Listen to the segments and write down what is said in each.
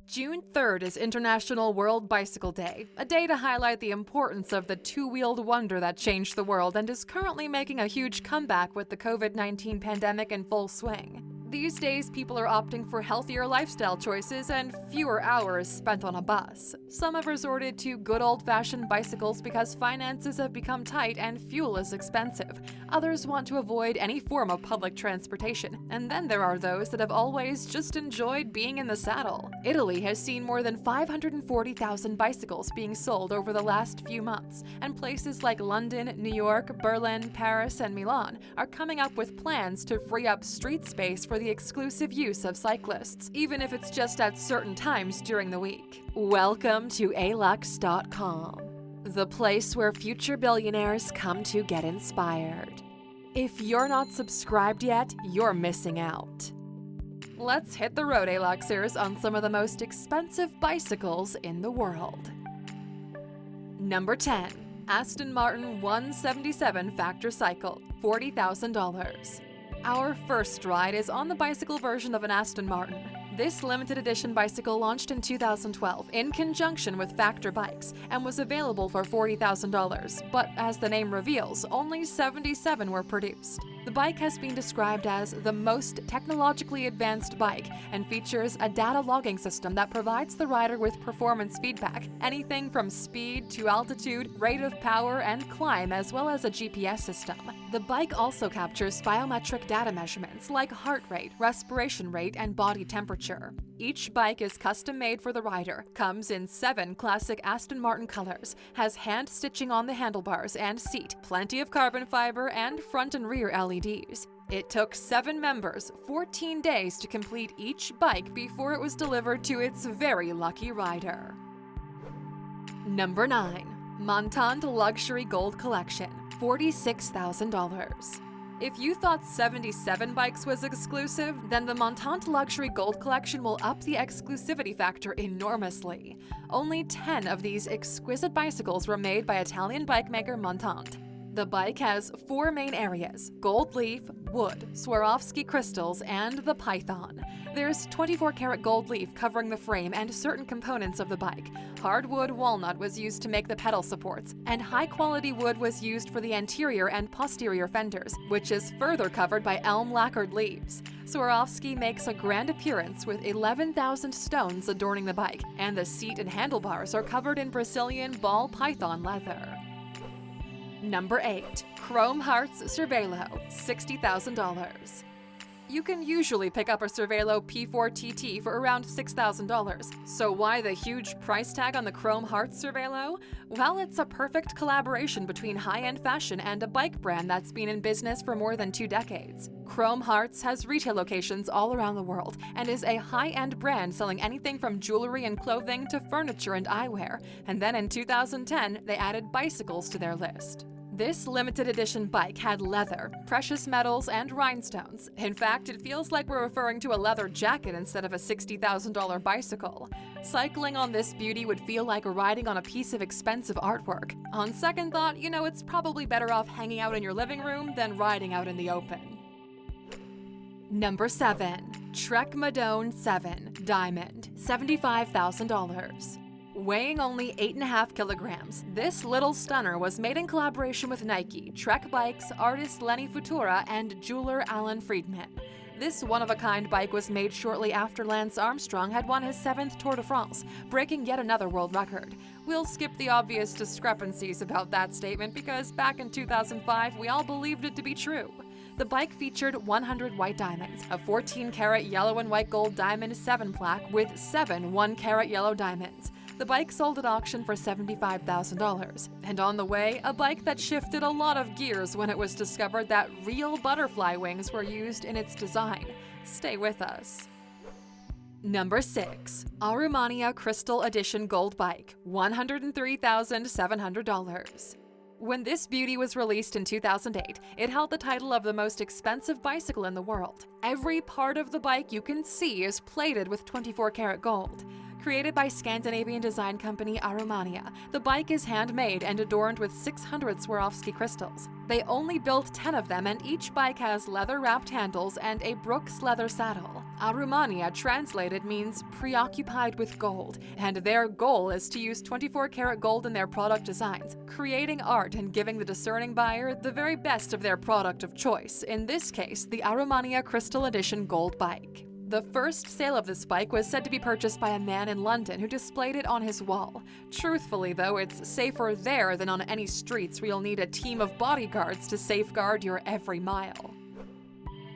June 3rd is International World Bicycle Day, a day to highlight the importance of the two-wheeled wonder that changed the world and is currently making a huge comeback with the COVID-19 pandemic in full swing. These days, people are opting for healthier lifestyle choices and fewer hours spent on a bus. Some have resorted to good old-fashioned bicycles because finances have become tight and fuel is expensive. Others want to avoid any form of public transportation. And then there are those that have always just enjoyed being in the saddle. Italy has seen more than 540,000 bicycles being sold over the last few months, and places like London, New York, Berlin, Paris, and Milan are coming up with plans to free up street space for the exclusive use of cyclists, even if it's just at certain times during the week. Welcome to Alux.com, the place where future billionaires come to get inspired. If you're not subscribed yet, you're missing out. Let's hit the road, Aluxers, on some of the most expensive bicycles in the world. Number 10. Aston Martin 177 Factor Cycle, $40,000. Our first ride is on the bicycle version of an Aston Martin. This limited edition bicycle launched in 2012 in conjunction with Factor Bikes and was available for $40,000, but as the name reveals, only 77 were produced. The bike has been described as the most technologically advanced bike and features a data logging system that provides the rider with performance feedback, anything from speed to altitude, rate of power, and climb, as well as a GPS system. The bike also captures biometric data measurements like heart rate, respiration rate, and body temperature. Each bike is custom-made for the rider, comes in 7 classic Aston Martin colors, has hand stitching on the handlebars and seat, plenty of carbon fiber, and front and rear LEDs. It took 7 members 14 days to complete each bike before it was delivered to its very lucky rider. Number 9. Montante Luxury Gold Collection, $46,000. If you thought 77 bikes was exclusive, then the Montante Luxury Gold Collection will up the exclusivity factor enormously. Only 10 of these exquisite bicycles were made by Italian bike maker Montante. The bike has 4 main areas: gold leaf, wood, Swarovski crystals, and the python. There's 24-karat gold leaf covering the frame and certain components of the bike. Hardwood walnut was used to make the pedal supports, and high-quality wood was used for the anterior and posterior fenders, which is further covered by elm lacquered leaves. Swarovski makes a grand appearance with 11,000 stones adorning the bike, and the seat and handlebars are covered in Brazilian ball python leather. Number 8. Chrome Hearts Cervelo, $60,000. You can usually pick up a Cervelo P4 TT for around $6,000. So why the huge price tag on the Chrome Hearts Cervelo? Well, it's a perfect collaboration between high-end fashion and a bike brand that's been in business for more than 2 decades. Chrome Hearts has retail locations all around the world and is a high-end brand selling anything from jewelry and clothing to furniture and eyewear. And then in 2010, they added bicycles to their list. This limited edition bike had leather, precious metals, and rhinestones. In fact, it feels like we're referring to a leather jacket instead of a $60,000 bicycle. Cycling on this beauty would feel like riding on a piece of expensive artwork. On second thought, it's probably better off hanging out in your living room than riding out in the open. Number 7. Trek Madone 7 Diamond, $75,000. Weighing only 8.5 kilograms, this little stunner was made in collaboration with Nike, Trek Bikes, artist Lenny Futura, and jeweler Alan Friedman. This one-of-a-kind bike was made shortly after Lance Armstrong had won his 7th Tour de France, breaking yet another world record. We'll skip the obvious discrepancies about that statement because back in 2005, we all believed it to be true. The bike featured 100 white diamonds, a 14-karat yellow and white gold diamond 7 plaque with 7 1-karat yellow diamonds. The bike sold at auction for $75,000. And on the way, a bike that shifted a lot of gears when it was discovered that real butterfly wings were used in its design. Stay with us. Number 6. Aurumania Crystal Edition Gold Bike, $103,700. When this beauty was released in 2008, it held the title of the most expensive bicycle in the world. Every part of the bike you can see is plated with 24-karat gold. Created by Scandinavian design company Aurumania, the bike is handmade and adorned with 600 Swarovski crystals. They only built 10 of them, and each bike has leather-wrapped handles and a Brooks leather saddle. Aurumania translated means preoccupied with gold, and their goal is to use 24-karat gold in their product designs, creating art and giving the discerning buyer the very best of their product of choice, in this case, the Aurumania Crystal Edition Gold Bike. The first sale of this bike was said to be purchased by a man in London who displayed it on his wall. Truthfully, though, it's safer there than on any streets where you'll need a team of bodyguards to safeguard your every mile.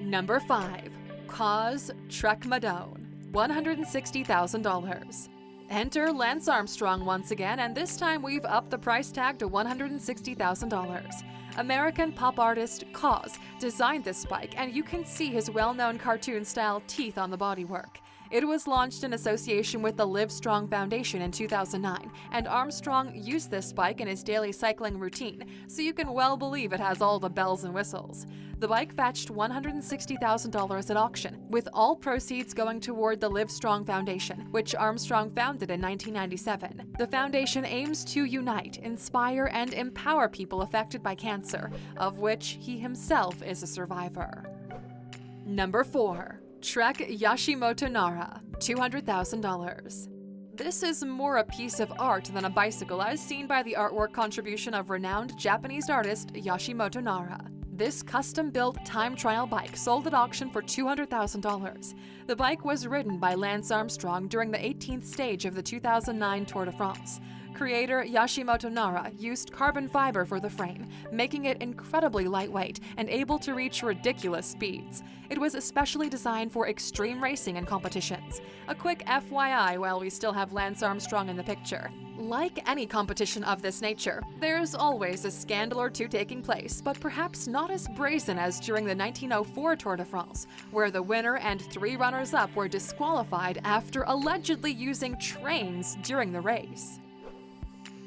Number 5. KAWS Trek Madone, $160,000. Enter Lance Armstrong once again, and this time we've upped the price tag to $160,000. American pop artist KAWS designed this bike, and you can see his well-known cartoon-style teeth on the bodywork. It was launched in association with the Live Strong Foundation in 2009, and Armstrong used this bike in his daily cycling routine, so you can well believe it has all the bells and whistles. The bike fetched $160,000 at auction, with all proceeds going toward the Live Strong Foundation, which Armstrong founded in 1997. The foundation aims to unite, inspire, and empower people affected by cancer, of which he himself is a survivor. Number 4. Trek Yoshimoto Nara, $200,000. This is more a piece of art than a bicycle, as seen by the artwork contribution of renowned Japanese artist Yoshimoto Nara. This custom-built time trial bike sold at auction for $200,000. The bike was ridden by Lance Armstrong during the 18th stage of the 2009 Tour de France. Creator Yoshimoto Nara used carbon fiber for the frame, making it incredibly lightweight and able to reach ridiculous speeds. It was especially designed for extreme racing and competitions. A quick FYI while we still have Lance Armstrong in the picture. Like any competition of this nature, there's always a scandal or two taking place, but perhaps not as brazen as during the 1904 Tour de France, where the winner and 3 runners-up were disqualified after allegedly using trains during the race.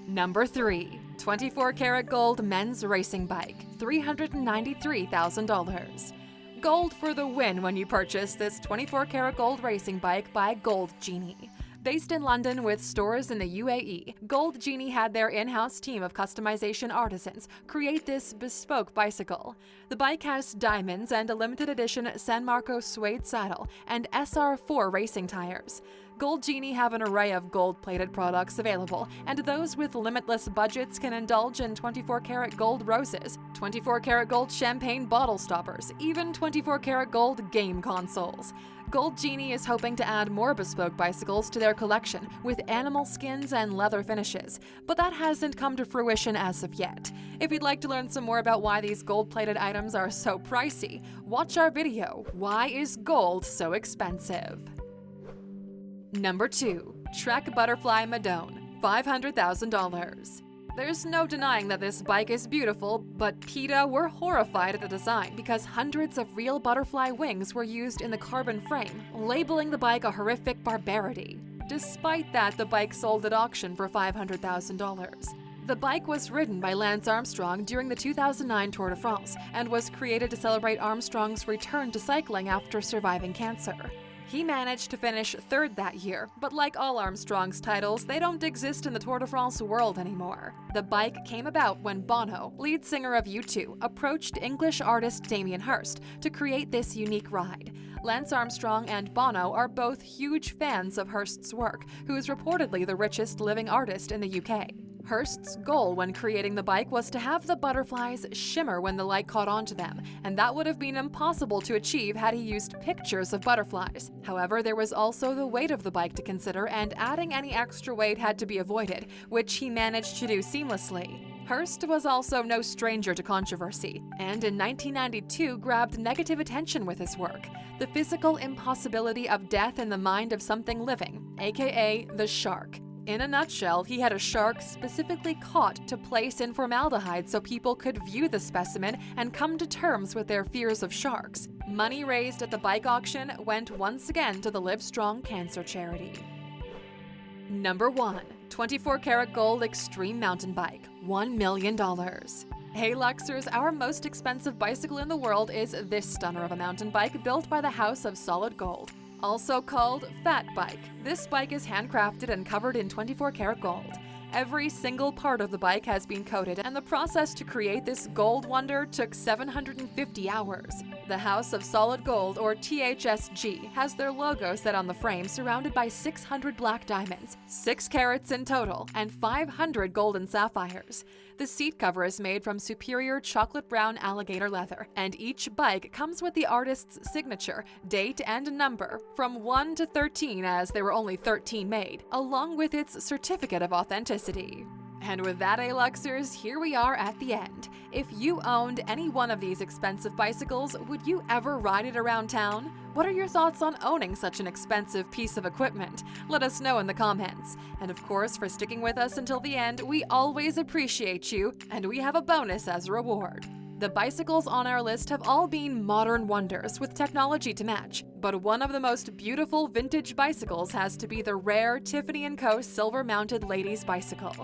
Number 3. 24-karat gold men's racing bike, $393,000. Gold for the win when you purchase this 24-karat gold racing bike by Gold Genie. Based in London with stores in the UAE, Gold Genie had their in-house team of customization artisans create this bespoke bicycle. The bike has diamonds and a limited edition San Marco suede saddle and SR4 racing tires. Gold Genie have an array of gold-plated products available, and those with limitless budgets can indulge in 24-karat gold roses, 24-karat gold champagne bottle stoppers, even 24-karat gold game consoles. Gold Genie is hoping to add more bespoke bicycles to their collection with animal skins and leather finishes, but that hasn't come to fruition as of yet. If you'd like to learn some more about why these gold-plated items are so pricey, watch our video, Why is Gold So Expensive? Number 2. Trek Butterfly Madone, $500,000. There's no denying that this bike is beautiful, but PETA were horrified at the design because hundreds of real butterfly wings were used in the carbon frame, labeling the bike a horrific barbarity. Despite that, the bike sold at auction for $500,000. The bike was ridden by Lance Armstrong during the 2009 Tour de France and was created to celebrate Armstrong's return to cycling after surviving cancer. He managed to finish 3rd that year, but like all Armstrong's titles, they don't exist in the Tour de France world anymore. The bike came about when Bono, lead singer of U2, approached English artist Damien Hirst to create this unique ride. Lance Armstrong and Bono are both huge fans of Hirst's work, who is reportedly the richest living artist in the UK. Hirst's goal when creating the bike was to have the butterflies shimmer when the light caught onto them, and that would have been impossible to achieve had he used pictures of butterflies. However, there was also the weight of the bike to consider, and adding any extra weight had to be avoided, which he managed to do seamlessly. Hirst was also no stranger to controversy, and in 1992 grabbed negative attention with his work. The physical impossibility of death in the mind of something living, aka the shark. In a nutshell, he had a shark specifically caught to place in formaldehyde so people could view the specimen and come to terms with their fears of sharks. Money raised at the bike auction went once again to the Live Strong Cancer Charity. Number 1. 24-karat gold extreme mountain bike, $1 million. Hey Luxers, our most expensive bicycle in the world is this stunner of a mountain bike built by the House of Solid Gold. Also called Fat Bike, this bike is handcrafted and covered in 24-karat gold. Every single part of the bike has been coated, and the process to create this gold wonder took 750 hours. The House of Solid Gold, or THSG, has their logo set on the frame surrounded by 600 black diamonds, 6 carats in total, and 500 golden sapphires. The seat cover is made from superior chocolate brown alligator leather, and each bike comes with the artist's signature, date, and number, from 1 to 13 as there were only 13 made, along with its certificate of authenticity. And with that, A-Luxers, here we are at the end. If you owned any one of these expensive bicycles, would you ever ride it around town? What are your thoughts on owning such an expensive piece of equipment? Let us know in the comments. And of course, for sticking with us until the end, we always appreciate you, and we have a bonus as a reward. The bicycles on our list have all been modern wonders with technology to match, but one of the most beautiful vintage bicycles has to be the rare Tiffany & Co. silver-mounted ladies' bicycle.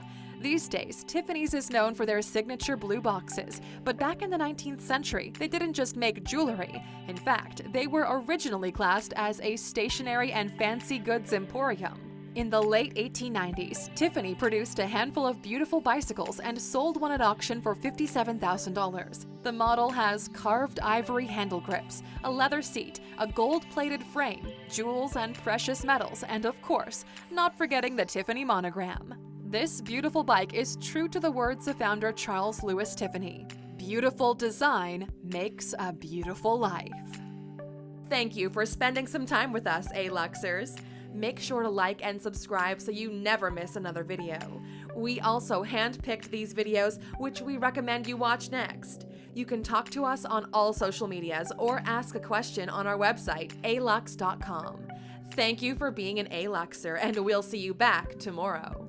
These days, Tiffany's is known for their signature blue boxes, but back in the 19th century, they didn't just make jewelry. In fact, they were originally classed as a stationery and fancy goods emporium. In the late 1890s, Tiffany produced a handful of beautiful bicycles and sold one at auction for $57,000. The model has carved ivory handle grips, a leather seat, a gold-plated frame, jewels and precious metals, and of course, not forgetting the Tiffany monogram. This beautiful bike is true to the words of founder Charles Louis Tiffany. Beautiful design makes a beautiful life. Thank you for spending some time with us, A-Luxers. Make sure to like and subscribe so you never miss another video. We also hand-picked these videos, which we recommend you watch next. You can talk to us on all social medias or ask a question on our website, Alux.com. Thank you for being an A-Luxer, and we'll see you back tomorrow.